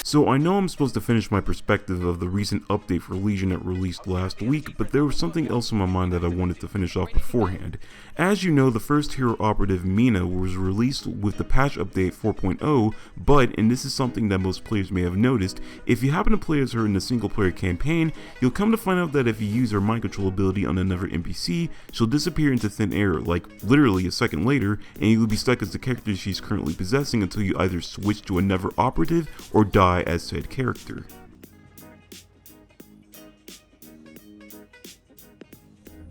So I know I'm supposed to finish my perspective of the recent update for Legion that released last week, but there was something else in my mind that I wanted to finish off beforehand. As you know, the first hero operative Mina was released with the patch update 4.0, but, and this is something that most players may have noticed, if you happen to play as her in the single player campaign, you'll come to find out that if you use her mind control ability on another NPC, she'll disappear into thin air, like literally a second later, and you'll be stuck as the character she's currently possessing until you either switch to another operative or die as said character.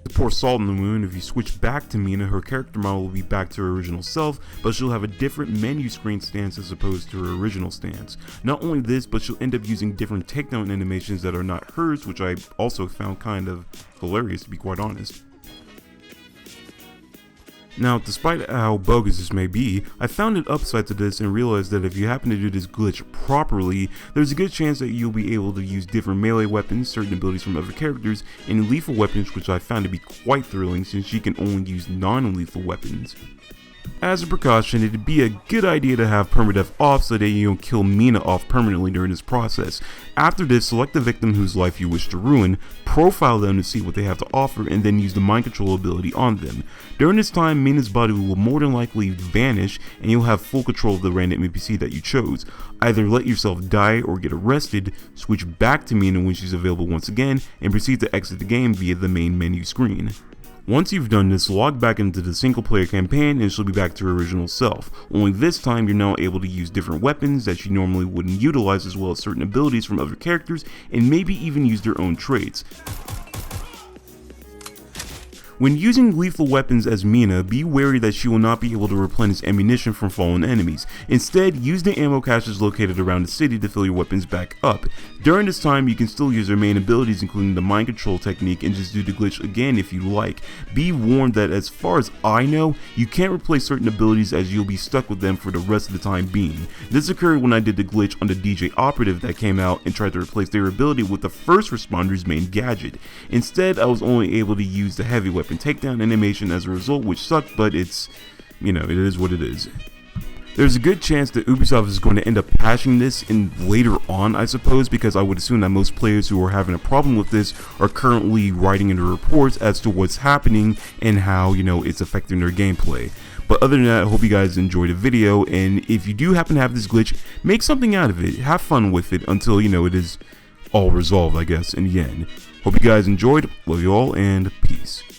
To pour salt in the wound, if you switch back to Mina, her character model will be back to her original self, but she'll have a different menu screen stance as opposed to her original stance. Not only this, but she'll end up using different takedown animations that are not hers, which I also found kind of hilarious, to be quite honest. Now, despite how bogus this may be, I found an upside to this and realized that if you happen to do this glitch properly, there's a good chance that you'll be able to use different melee weapons, certain abilities from other characters, and lethal weapons, which I found to be quite thrilling since she can only use non-lethal weapons. As a precaution, it'd be a good idea to have permadeath off so that you don't kill Mina off permanently during this process. After this, select the victim whose life you wish to ruin, profile them to see what they have to offer, and then use the mind control ability on them. During this time, Mina's body will more than likely vanish, and you'll have full control of the random NPC that you chose. Either let yourself die or get arrested, switch back to Mina when she's available once again, and proceed to exit the game via the main menu screen. Once you've done this, log back into the single player campaign and she'll be back to her original self. Only this time you're now able to use different weapons that you normally wouldn't utilize, as well as certain abilities from other characters, and maybe even use their own traits. When using lethal weapons as Mina, be wary that she will not be able to replenish ammunition from fallen enemies. Instead, use the ammo caches located around the city to fill your weapons back up. During this time, you can still use her main abilities, including the mind control technique, and just do the glitch again if you like. Be warned that as far as I know, you can't replace certain abilities as you'll be stuck with them for the rest of the time being. This occurred when I did the glitch on the DJ operative that came out and tried to replace their ability with the first responder's main gadget. Instead, I was only able to use the heavy weapon takedown animation as a result, which sucked, but it's, you know, it is what it is. There's a good chance that Ubisoft is going to end up patching this in later on, I suppose, because I would assume that most players who are having a problem with this are currently writing into reports as to what's happening and how, you know, it's affecting their gameplay. But other than that, I hope you guys enjoyed the video, and if you do happen to have this glitch, make something out of it, have fun with it until, you know, it is all resolved, I guess, in the end. Hope you guys enjoyed, love you all, and peace.